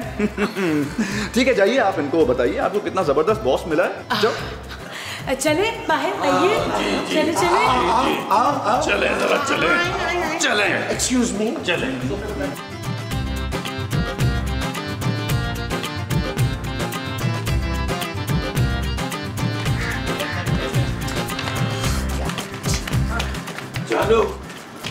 ठीक है, जाइए आप इनको बताइए आपको कितना जबरदस्त बॉस मिला है। जाओ चले बाहर आइए। चले चले। एक्सक्यूज मी, चले।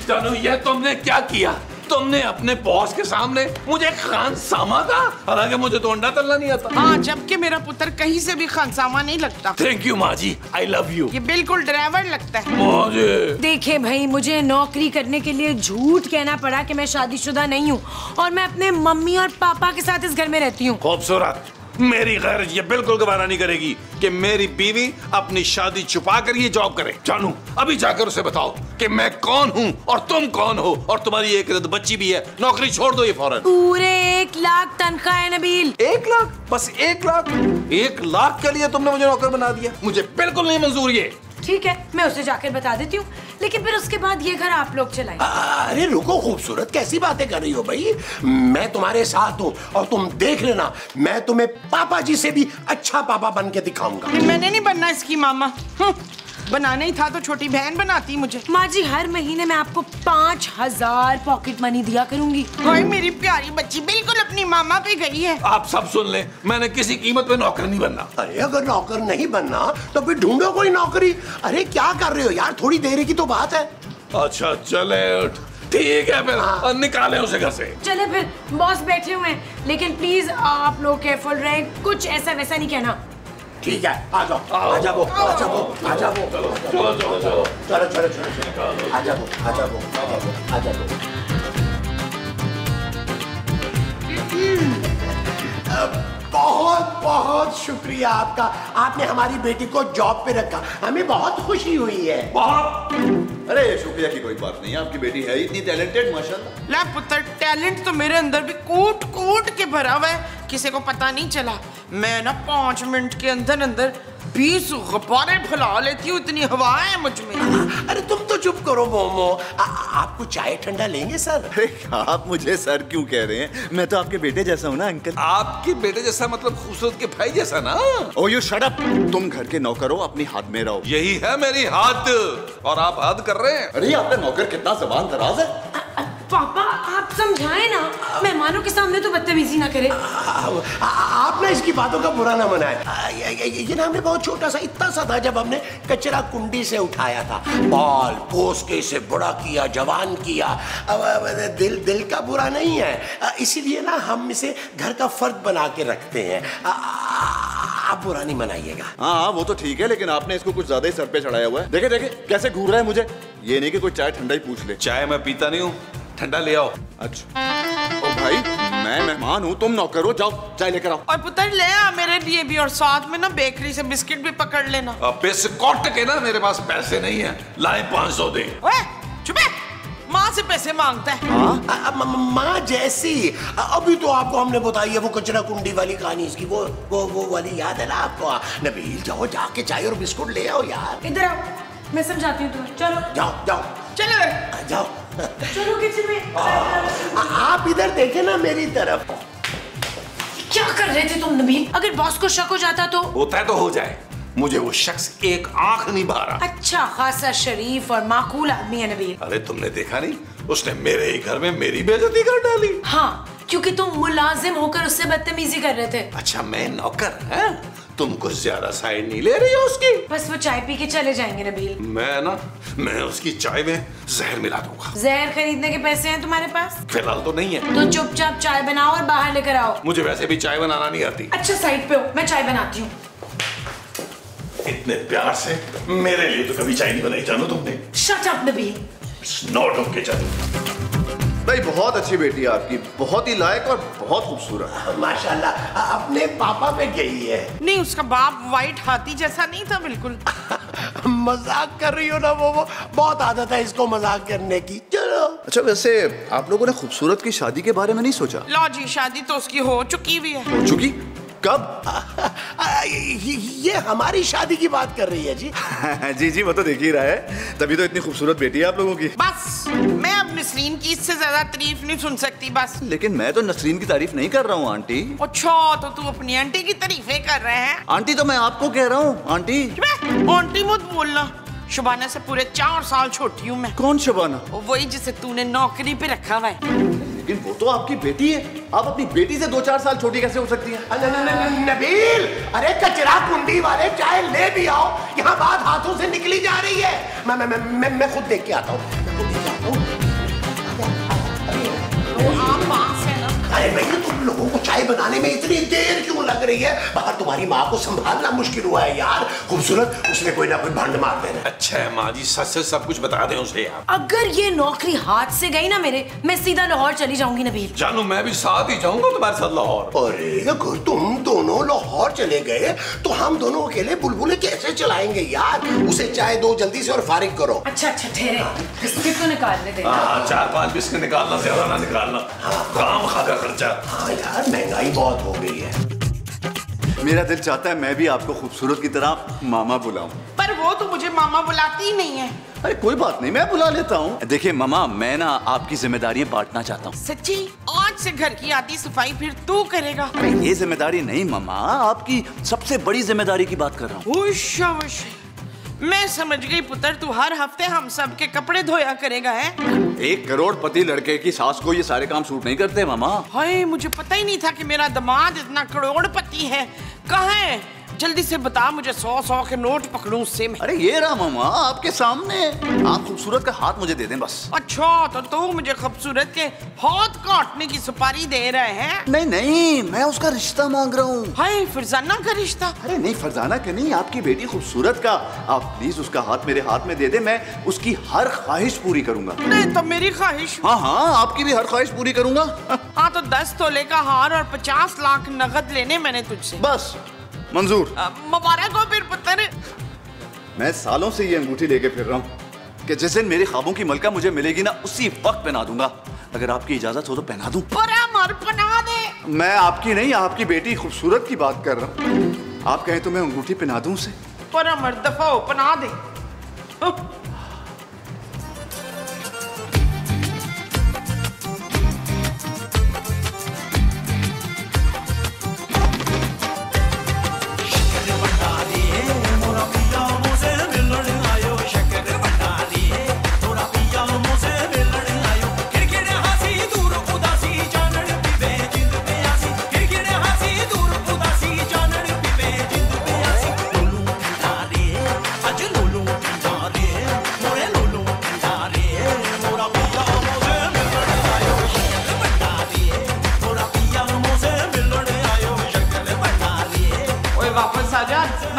जानू, ये तुमने क्या किया? तुमने अपने बॉस के सामने मुझे खानसामा कहा, हालांकि मुझे तो अंडा तलना नहीं आता। हाँ, जबकि मेरा पुत्र कहीं से भी खानसामा नहीं लगता। थैंक यू माँ जी, आई लव यू। ये बिल्कुल ड्राइवर लगता है मुझे। देखे भाई, मुझे नौकरी करने के लिए झूठ कहना पड़ा कि मैं शादीशुदा नहीं हूँ और मैं अपने मम्मी और पापा के साथ इस घर में रहती हूँ। खूबसूरत। मेरी गैरत ये बिल्कुल गवारा नहीं करेगी कि मेरी बीवी अपनी शादी छुपा कर ये जॉब करे। जानू, अभी जाकर उसे बताओ कि मैं कौन हूँ और तुम कौन हो, और तुम्हारी एक बच्ची भी है। नौकरी छोड़ दो ये फौरन। पूरे 1 लाख तनख्वाह है नबील। 1 लाख? बस 1 लाख? 1 लाख के लिए तुमने मुझे नौकर बना दिया? मुझे बिल्कुल नहीं मंजूर ये। ठीक है, मैं उसे जाकर बता देती हूँ, लेकिन फिर उसके बाद ये घर आप लोग चलाएं। अरे रुको खूबसूरत, कैसी बातें कर रही हो भाई? मैं तुम्हारे साथ हूँ और तुम देख लेना, मैं तुम्हें पापा जी से भी अच्छा पापा बन के दिखाऊंगा। मैंने नहीं बनना इसकी मामा। बनाना ही था तो छोटी बहन बनाती मुझे। माँ जी, हर महीने मैं आपको 5000 पॉकेट मनी दिया करूंगी। भाई मेरी प्यारी बच्ची बिल्कुल अपनी मामा पे गई है। आप सब सुन लें, मैंने किसी कीमत पे नौकर नहीं बनना। अरे अगर नौकर नहीं बनना तो फिर ढूंढो कोई नौकरी। अरे क्या कर रहे हो यार, थोड़ी देर की तो बात है। अच्छा चले, ठीक है फिर निकाले उसे घर से। चले फिर, बॉस बैठे हुए हैं, लेकिन प्लीज आप लोग केयरफुल रहें, कुछ ऐसा वैसा नहीं कहना। ठीक है, आ जाओ। चलो आ जाओ। बहुत बहुत शुक्रिया आपका, आपने हमारी बेटी को जॉब पे रखा, हमें बहुत खुशी हुई है। बहुत। अरे शुक्रिया की कोई बात नहीं, आपकी बेटी है इतनी टैलेंटेड माशाल्लाह। ला पुत्र, टैलेंट तो मेरे अंदर भी कूट कूट के भरा हुआ है, किसी को पता नहीं चला। मैं ना 5 मिनट के अंदर अंदर 20 गुब्बारे फैला लेती हूँ, इतनी हवा है मुझ में। अरे तुम तो चुप करो मोमो। आपको चाय ठंडा लेंगे सर? अरे आप मुझे सर क्यों कह रहे हैं? मैं तो आपके बेटे जैसा हूँ ना अंकल। आपके बेटे जैसा मतलब खूबसूरत के भाई जैसा ना। ओ यू शट अप, तुम घर के नौकर हो, अपनी हाथ में रहो। यही है मेरी हाथ, और आप हद कर रहे हैं। अरे आपका नौकर कितना जबान दराज है। पापा आप समझाएं ना, मेहमानों के सामने तो बदतमीजी ना करे। आप ना इसकी बातों का बुरा ना मनाए। ये ना हमने बहुत छोटा सा, इतना सा था जब हमने कचरा कुंडी से उठाया था, पाल पोस के इसे बड़ा किया, जवान किया। दिल का बुरा नहीं है, इसीलिए ना हम इसे घर का फर्द बना के रखते हैं। आप बुरा नहीं मनाइएगा। हाँ वो तो ठीक है, लेकिन आपने इसको कुछ ज्यादा ही सर पे चढ़ाया हुआ है। देखे देखे कैसे घूर रहा है मुझे। ये नहीं कि कोई चाय ठंडा ही पूछ ले। चाय मैं पीता नहीं हूँ, ठंडा ले आओ। अच्छा ओ भाई, मैं मेहमान हूँ, तुम नौकर हो, जाओ चाय लेकर आओ। और पुत्र ले आ मेरे लिए भी, और साथ में ना बेकरी से बिस्किट भी पकड़ लेना। बिस्कुट के ना मेरे पास पैसे नहीं है, लाए 500 दे। ओए चुप है, माँ से पैसे मांगता है। माँ जैसी, अभी तो आपको हमने बताई है वो कचरा कुंडी वाली कहानी, इसकी वो वाली याद है ना आपको? नबील जाओ, जाके चाय और बिस्कुट ले आओ यार। इधर आओ, मैं समझाती हूँ तुम्हें। चलो जाओ चलो जाओ। चलो किचन में। आप इधर देखे ना मेरी तरफ। क्या कर रहे थे तुम नबील? अगर बॉस को शक हो जाता तो? होता है तो हो जाए, मुझे वो शख्स एक आंख नहीं भा रहा। अच्छा खासा शरीफ और माकूल आदमी है नबील। अरे तुमने देखा नहीं, उसने मेरे ही घर में मेरी बेइज्जती कर डाली। हाँ, क्योंकि तुम मुलाजिम होकर उससे बदतमीजी कर रहे थे। अच्छा मैं नौकर है, तुम कुछ ज्यादा साइड नहीं ले रही हो उसकी। बस वो चाय पी के चले जाएंगे नबील। मैं उसकी चाय में जहर मिला दूंगा। जहर खरीदने के पैसे हैं तुम्हारे पास? फिलहाल तो नहीं है। तो चुपचाप चाय बनाओ और बाहर लेकर आओ। मुझे वैसे भी चाय बनाना नहीं आती। अच्छा साइड पे हो, मैं चाय बनाती हूँ। इतने प्यार से मेरे लिए तो कभी चाय नहीं बनाई जानो तुमने। Shut up Nabeel. It's not okay जानो। भाई बहुत अच्छी बेटी है आपकी, बहुत ही लायक और बहुत खूबसूरत। माशाल्लाह, अपने पापा पे गई है। नहीं, उसका बाप वाइट हाथी जैसा नहीं था बिल्कुल। मजाक कर रही हो ना वो बहुत आदत है इसको मजाक करने की। चलो। अच्छा वैसे आप लोगों ने खूबसूरत की शादी के बारे में नहीं सोचा? लो जी, शादी तो उसकी हो चुकी भी है। हो चुकी? कब? ये हमारी शादी की बात कर रही है जी। जी जी, वो तो देख ही रहा है, तभी तो इतनी खूबसूरत बेटी है आप लोगों की। बस मैं अब नसरीन की इससे ज्यादा तारीफ नहीं सुन सकती बस। लेकिन मैं तो नसरीन की तारीफ नहीं कर रहा हूँ आंटी। अच्छा, तो तू अपनी आंटी की तारीफें कर रहे हैं? आंटी तो मैं आपको कह रहा हूँ आंटी। आंटी मत बोलना, शबाना से पूरे 4 साल छोटी हूँ मैं। कौन शबाना? वही जिसे तूने नौकरी पे रखा हुआ है। लेकिन वो तो आपकी बेटी है, आप अपनी बेटी से 2-4 साल छोटी कैसे हो सकती है? नबील, अरे कचरा कुंडी वाले चाय ले भी आओ, यहाँ बात हाथों से निकली जा रही है। मैं खुद देख के आता हूँ। अरे भैया, तुम लोगों को चाय बनाने में इतनी देर क्यों लग रही है? बाहर तुम्हारी माँ को संभालना मुश्किल हुआ है यार। खूबसूरत, उसने कोई ना कोई भंड मार देना। अच्छा है माँ जी, सच से सब कुछ बता दें उसे यार। अगर ये नौकरी हाथ से गई ना मेरे, मैं सीधा लाहौर चली जाऊंगी नबील। जानू, मैं भी साथ ही जाऊंगा तुम्हारे साथ लाहौर। अरे अगर तुम दोनों लाहौर चले गए तो हम दोनों अकेले बुलबुले कैसे चलाएंगे यार? उसे चाय दो जल्दी से और फारिग करो। अच्छा ठहरे, बिस्किट तो निकालने दे। 4-5 बिस्किट निकालना, ज्यादा ना निकालना। काम खाकर खर्चा। हाँ यार, महंगाई बहुत हो गई है। मेरा दिल चाहता है मैं भी आपको खूबसूरत की तरह मामा बुलाऊं। पर वो तो मुझे मामा बुलाती ही नहीं है। अरे कोई बात नहीं, मैं बुला लेता हूँ। देखिए मामा, मैं ना आपकी जिम्मेदारियां बांटना चाहता हूँ। सच्ची? आज से घर की आधी सफाई फिर तू करेगा? अरे ये जिम्मेदारी नहीं मामा, आपकी सबसे बड़ी जिम्मेदारी की बात कर रहा हूँ। मैं समझ गई पुत्र, तू हर हफ्ते हम सब के कपड़े धोया करेगा है? 1 करोड़पति लड़के की सास को ये सारे काम सूट नहीं करते मामा। हाय, मुझे पता ही नहीं था कि मेरा दामाद इतना करोड़पति है। कहाँ है? जल्दी से बता मुझे, 100-100 के नोट पकड़ूं उससे मैं। अरे ये रहा मामा आपके सामने, आप खूबसूरत का हाथ मुझे दे दें बस। अच्छा, तो तू मुझे खूबसूरत के हाथ काटने की सुपारी दे रहे हैं? नहीं नहीं, मैं उसका रिश्ता मांग रहा हूँ। हाय, फरजाना का रिश्ता? अरे नहीं, फरजाना के नहीं, आपकी बेटी खूबसूरत का। आप प्लीज उसका हाथ मेरे हाथ में दे दे, मैं उसकी हर ख्वाहिश पूरी करूंगा। नहीं तो मेरी ख्वाहिश? हाँ हाँ, आपकी भी हर ख्वाहिश पूरी करूंगा। हाँ तो 10 तोले का हार और 50 लाख नगद लेने मैंने तुझसे। बस मंजूर। मुबारक हो फिर पुत्र। मैं सालों से ये अंगूठी लेके फिर रहा हूँ कि जिस दिन मेरी ख्वाबों की मलका मुझे मिलेगी ना, उसी वक्त पहना दूंगा। अगर आपकी इजाजत हो तो पहना दूं। पहना दे। मैं आपकी नहीं, आपकी बेटी खूबसूरत की बात कर रहा हूँ। आप कहें तो मैं अंगूठी पहना दूं उसे। दफा हो, पहना दे।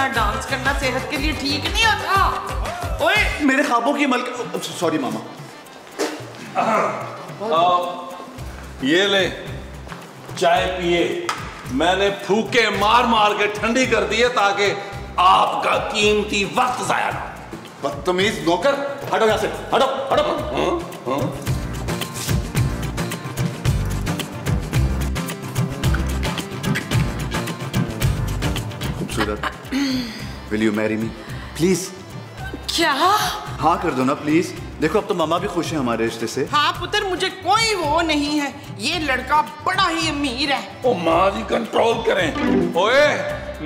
डांस करना सेहत के लिए ठीक नहीं होता। ओए, मेरे ख्वाबों की मलका। सॉरी मामा। ये ले चाय पिए। मैंने फूके मार मार के ठंडी कर दी है ताकि आपका कीमती वक्त जाया ना। बदतमीज नौकर, हटो यहाँ से, हटो हटो। खूबसूरत, will you marry me please? क्या? हाँ कर दो ना प्लीज। देखो अब तो मामा भी खुश है हमारे रिश्ते से। हाँ पुत्र, मुझे कोई वो नहीं है, ये लड़का बड़ा ही अमीर है। ओ माँ जी कंट्रोल करें। ओए,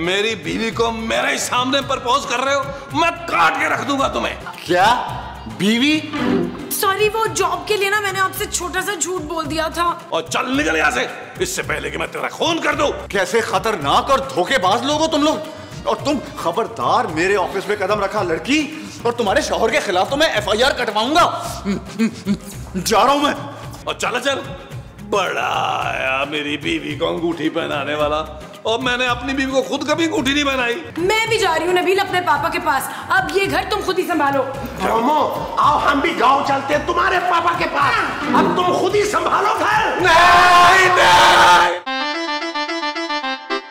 मेरी बीवी को मेरे ही सामने प्रपोज कर रहे हो? मैं काट के रख दूंगा तुम्हें। क्या बीवी? सॉरी, वो जॉब के लिए ना मैंने आपसे छोटा सा झूठ बोल दिया था। और चल निकल यहाँ से, इससे पहले कि मैं तेरा खून कर दूं। कैसे खतरनाक और धोखेबाज लोग हो तुम लोग। और तुम खबरदार, मेरे ऑफिस में कदम रखा लड़की और तुम्हारे शौहर के खिलाफ तो मैं FIR कटवाऊंगा। जा रहा हूं मैं। और चल बड़ा आया मेरी बीवी को अंगूठी पहनाने वाला, और मैंने अपनी बीवी को खुद कभी अंगूठी नहीं पहनाई। मैं भी जा रही हूँ नबील अपने पापा के पास। अब ये घर तुम खुद ही संभालो। रोमो, आओ हम भी गांव चलते हैं तुम्हारे पापा के पास। अब तुम खुद ही संभालो घर।